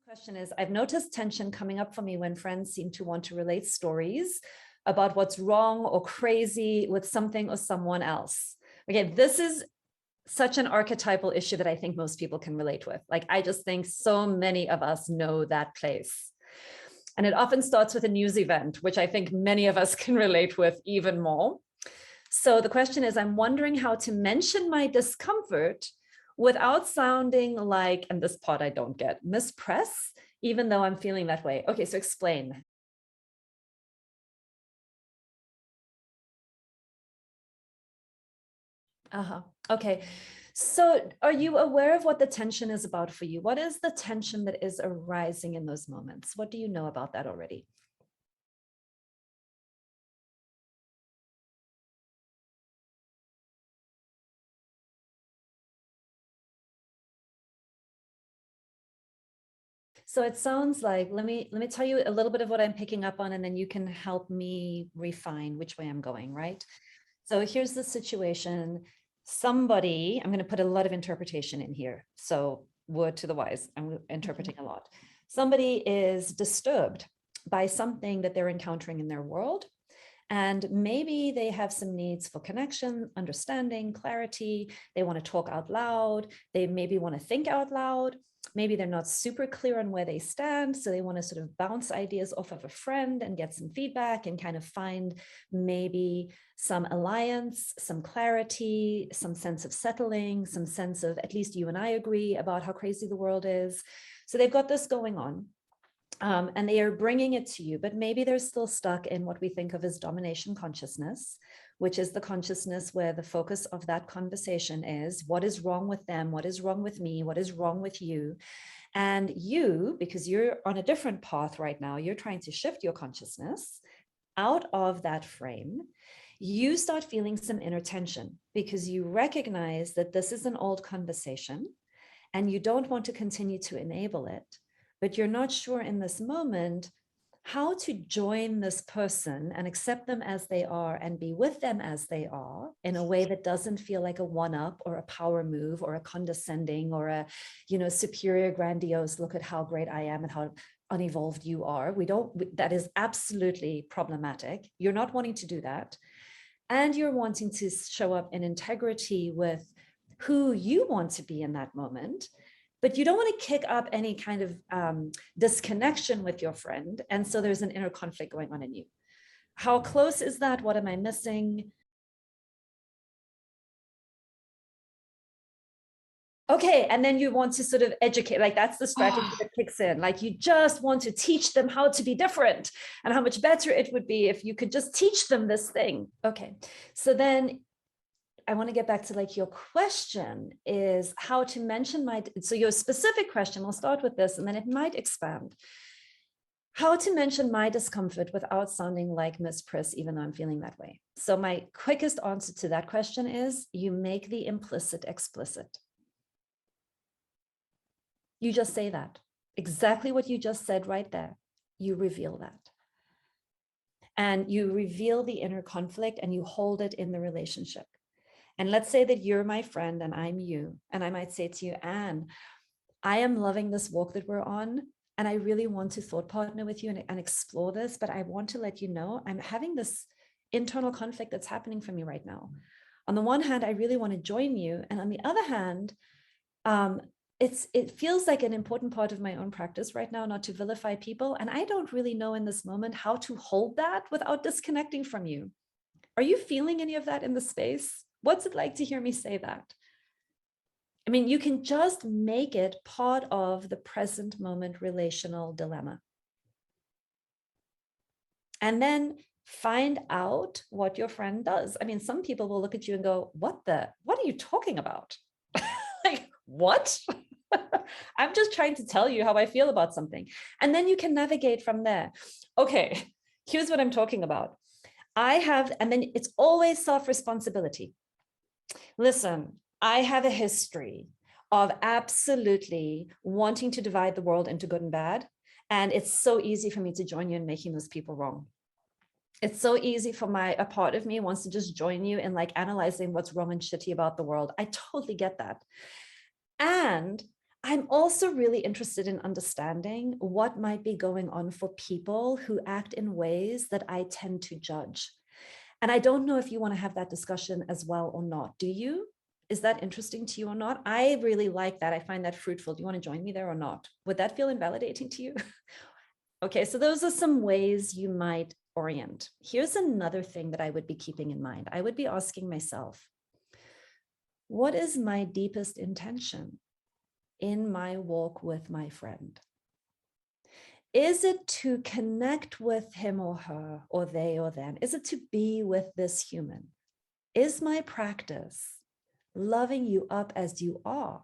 Question is, I've noticed tension coming up for me when friends seem to want to relate stories about what's wrong or crazy with something or someone else. Okay, this is such an archetypal issue that I think most people can relate with. Like, I just think so many of us know that place. And it often starts with a news event, which I think many of us can relate with even more. So the question is, I'm wondering how to mention my discomfort without sounding like, and this part I don't get, Miss Press, even though I'm feeling that way. Okay, so explain. Okay. So are you aware of what the tension is about for you? What is the tension that is arising in those moments? What do you know about that already? So it sounds like, let me tell you a little bit of what I'm picking up on, and then you can help me refine which way I'm going, right? So here's the situation. Somebody, I'm going to put a lot of interpretation in here. So word to the wise, I'm interpreting a lot. Somebody is disturbed by something that they're encountering in their world. And maybe they have some needs for connection, understanding, clarity. They want to talk out loud. They maybe want to think out loud. Maybe they're not super clear on where they stand. So they want to sort of bounce ideas off of a friend and get some feedback and kind of find maybe some alliance, some clarity, some sense of settling, some sense of, at least you and I agree about how crazy the world is. So they've got this going on. And they are bringing it to you, but maybe they're still stuck in what we think of as domination consciousness, which is the consciousness where the focus of that conversation is what is wrong with them, what is wrong with me, what is wrong with you. And you, because you're on a different path right now, you're trying to shift your consciousness out of that frame. You start feeling some inner tension because you recognize that this is an old conversation and you don't want to continue to enable it, but you're not sure in this moment how to join this person and accept them as they are and be with them as they are in a way that doesn't feel like a one-up or a power move or a condescending or a, superior, grandiose, look at how great I am and how unevolved you are. That is absolutely problematic. You're not wanting to do that. And you're wanting to show up in integrity with who you want to be in that moment, but you don't want to kick up any kind of disconnection with your friend. And so there's an inner conflict going on in you. How close is that? What am I missing? Okay, and then you want to sort of educate, like that's the strategy that kicks in. Like you just want to teach them how to be different and how much better it would be if you could just teach them this thing. Okay, so then I want to get back to like your question is how to mention so your specific question, we'll start with this and then it might expand. How to mention my discomfort without sounding like Miss Priss, even though I'm feeling that way. So my quickest answer to that question is you make the implicit explicit. You just say that. Exactly what you just said right there. You reveal that. And you reveal the inner conflict and you hold it in the relationship. And let's say that you're my friend and I'm you. And I might say to you, Anne, I am loving this walk that we're on. And I really want to thought partner with you and explore this. But I want to let you know I'm having this internal conflict that's happening for me right now. On the one hand, I really want to join you. And on the other hand, it feels like an important part of my own practice right now, not to vilify people. And I don't really know in this moment how to hold that without disconnecting from you. Are you feeling any of that in the space? What's it like to hear me say that? I mean, you can just make it part of the present moment relational dilemma. And then find out what your friend does. I mean, some people will look at you and go, what are you talking about? Like, what? I'm just trying to tell you how I feel about something. And then you can navigate from there. Okay, here's what I'm talking about. And then it's always self-responsibility. Listen, I have a history of absolutely wanting to divide the world into good and bad. And it's so easy for me to join you in making those people wrong. It's so easy for a part of me wants to just join you in like analyzing what's wrong and shitty about the world. I totally get that. And I'm also really interested in understanding what might be going on for people who act in ways that I tend to judge. And I don't know if you want to have that discussion as well or not. Do you? Is that interesting to you or not? I really like that. I find that fruitful. Do you want to join me there or not? Would that feel invalidating to you? Okay, so those are some ways you might orient. Here's another thing that I would be keeping in mind. I would be asking myself, what is my deepest intention in my walk with my friend? Is it to connect with him or her, or they or them? Is it to be with this human? Is my practice loving you up as you are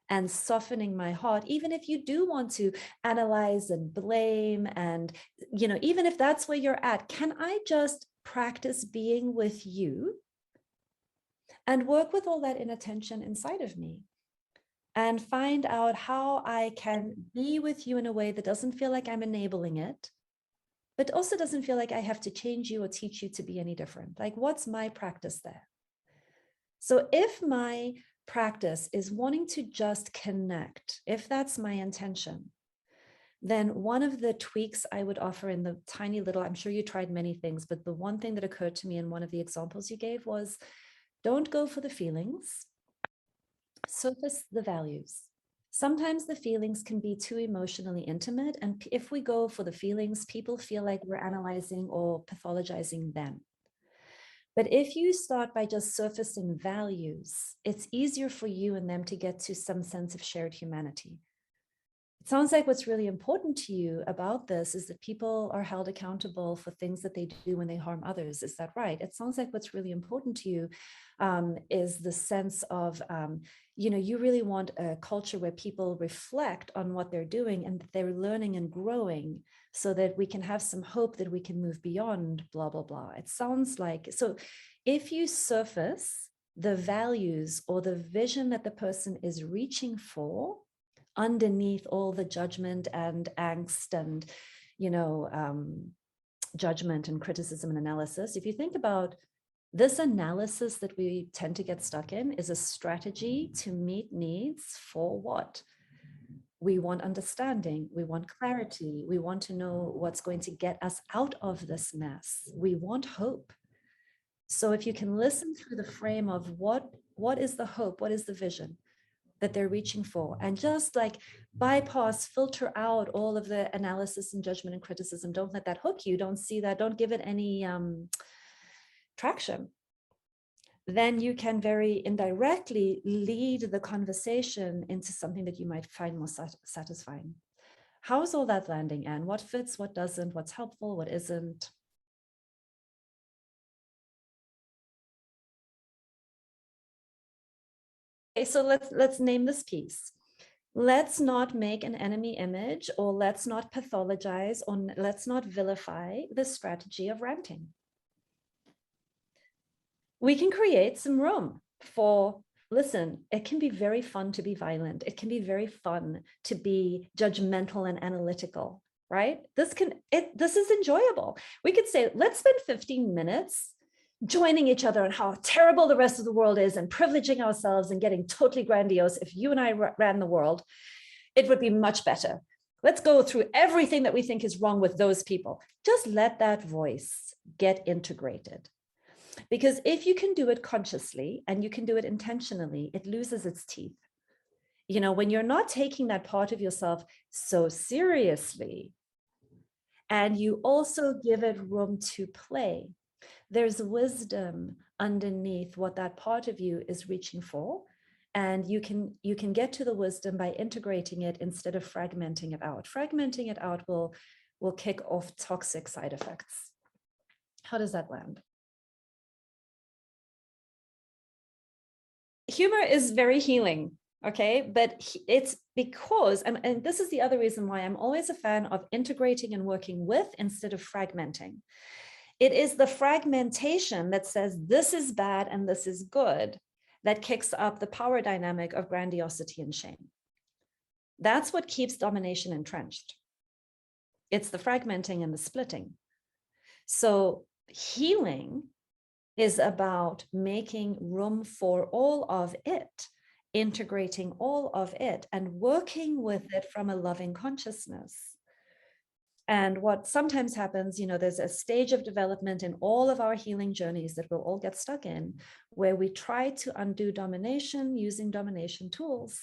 and softening my heart, even if you do want to analyze and blame, and even if that's where you're at, can I just practice being with you and work with all that inattention inside of me and find out how I can be with you in a way that doesn't feel like I'm enabling it, but also doesn't feel like I have to change you or teach you to be any different? Like, what's my practice there? So if my practice is wanting to just connect, if that's my intention, then one of the tweaks I would offer in the tiny little, I'm sure you tried many things, but the one thing that occurred to me in one of the examples you gave was, don't go for the feelings, surface the values. Sometimes the feelings can be too emotionally intimate. And if we go for the feelings, people feel like we're analyzing or pathologizing them. But if you start by just surfacing values, it's easier for you and them to get to some sense of shared humanity. It sounds like what's really important to you about this is that people are held accountable for things that they do when they harm others. Is that right? It sounds like what's really important to you is the sense of, you really want a culture where people reflect on what they're doing and that they're learning and growing so that we can have some hope that we can move beyond blah, blah, blah. It sounds like, so if you surface the values or the vision that the person is reaching for, underneath all the judgment and angst and, judgment and criticism and analysis, if you think about this analysis that we tend to get stuck in is a strategy to meet needs for what? We want understanding, we want clarity, we want to know what's going to get us out of this mess, we want hope. So if you can listen through the frame of what is the hope, what is the vision that they're reaching for, and just like bypass, filter out all of the analysis and judgment and criticism. Don't let that hook you. Don't see that. Don't give it any traction. Then you can very indirectly lead the conversation into something that you might find more satisfying. How's all that landing, Anne? What fits, what doesn't, what's helpful, what isn't? Okay, so let's name this piece. Let's not make an enemy image, or let's not pathologize, or let's not vilify the strategy of ranting. We can create some room for, listen, it can be very fun to be violent. It can be very fun to be judgmental and analytical, right? This is enjoyable. We could say, let's spend 15 minutes joining each other on how terrible the rest of the world is and privileging ourselves and getting totally grandiose. If you and I ran the world, it would be much better. Let's go through everything that we think is wrong with those people. Just let that voice get integrated. Because if you can do it consciously and you can do it intentionally, it loses its teeth. When you're not taking that part of yourself so seriously, and you also give it room to play, there's wisdom underneath what that part of you is reaching for. And you can get to the wisdom by integrating it instead of fragmenting it out. Fragmenting it out will kick off toxic side effects. How does that land? Humor is very healing, okay? But it's because, and this is the other reason why I'm always a fan of integrating and working with instead of fragmenting. It is the fragmentation that says this is bad and this is good that kicks up the power dynamic of grandiosity and shame. That's what keeps domination entrenched. It's the fragmenting and the splitting. So healing is about making room for all of it integrating all of it and working with it from a loving consciousness. And what sometimes happens, there's a stage of development in all of our healing journeys that we'll all get stuck in, where we try to undo domination using domination tools.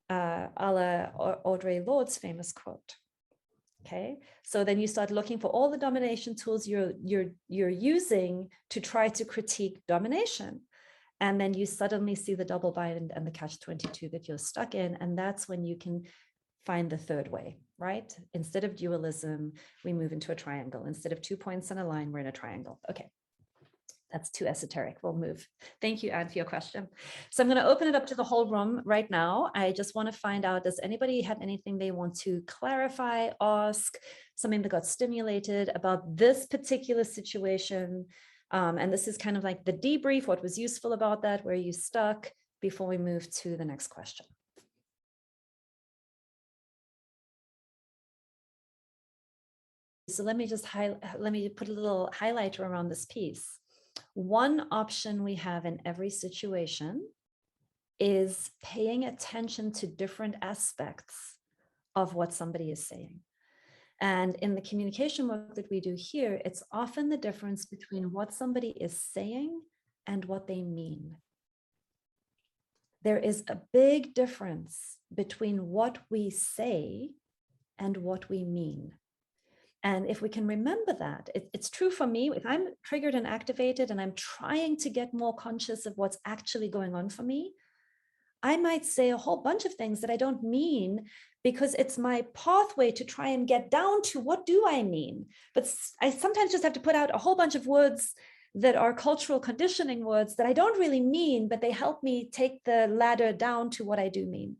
A la Audre Lorde's famous quote. Okay, so then you start looking for all the domination tools you're using to try to critique domination. And then you suddenly see the double bind and the catch-22 that you're stuck in. And that's when you can find the third way, right? Instead of dualism, we move into a triangle. Instead of 2 points on a line, we're in a triangle. Okay, that's too esoteric. We'll move. Thank you, Anne, for your question. So I'm going to open it up to the whole room right now. I just want to find out, does anybody have anything they want to clarify, ask, something that got stimulated about this particular situation? And this is kind of like the debrief, what was useful about that, where you stuck, before we move to the next question. So let me just put a little highlighter around this piece. One option we have in every situation is paying attention to different aspects of what somebody is saying. And in the communication work that we do here, it's often the difference between what somebody is saying and what they mean. There is a big difference between what we say and what we mean. And if we can remember that, it's true for me. If I'm triggered and activated and I'm trying to get more conscious of what's actually going on for me, I might say a whole bunch of things that I don't mean, because it's my pathway to try and get down to what do I mean. But I sometimes just have to put out a whole bunch of words that are cultural conditioning words that I don't really mean, but they help me take the ladder down to what I do mean.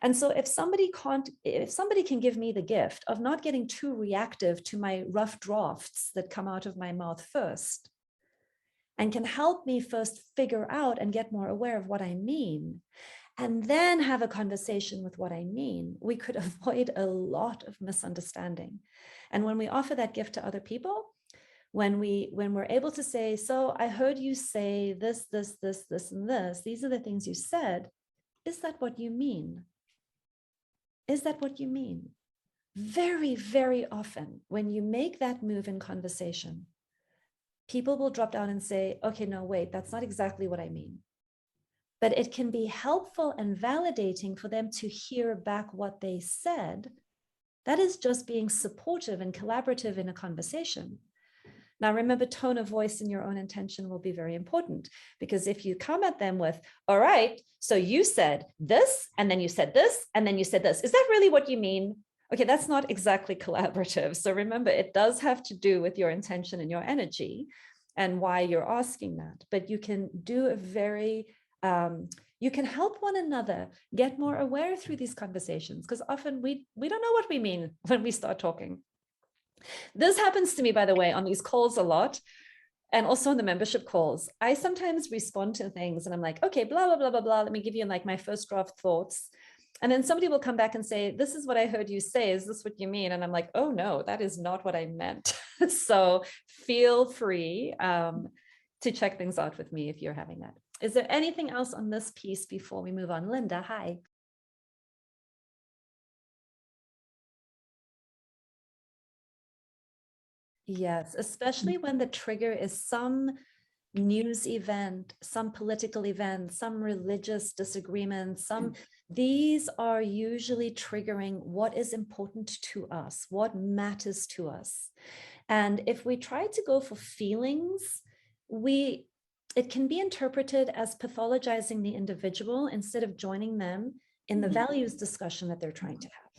And so if somebody can give me the gift of not getting too reactive to my rough drafts that come out of my mouth first, and can help me first figure out and get more aware of what I mean, and then have a conversation with what I mean, we could avoid a lot of misunderstanding. And when we offer that gift to other people, when we're able to say, so I heard you say this, this, this, this, and this, these are the things you said. Is that what you mean? Is that what you mean? Very, very often, when you make that move in conversation, people will drop down and say, okay, no, wait, that's not exactly what I mean. But it can be helpful and validating for them to hear back what they said. That is just being supportive and collaborative in a conversation. Now, remember, tone of voice and your own intention will be very important, because if you come at them with, all right, so you said this, and then you said this, and then you said this, is that really what you mean? Okay, that's not exactly collaborative. So remember, it does have to do with your intention and your energy and why you're asking that. But you can do a very, you can help one another get more aware through these conversations, because often we don't know what we mean when we start talking. This happens to me, by the way, on these calls a lot, and also on the membership calls. I sometimes respond to things and I'm like, okay, blah, blah, blah, blah, blah. Let me give you like my first draft thoughts. And then somebody will come back and say, this is what I heard you say. Is this what you mean? And I'm like, oh no, that is not what I meant. So feel free to check things out with me if you're having that. Is there anything else on this piece before we move on? Linda, hi. Yes, especially when the trigger is some news event, some political event, some religious disagreement, these are usually triggering what is important to us, what matters to us. And if we try to go for feelings, it can be interpreted as pathologizing the individual instead of joining them in the values discussion that they're trying to have.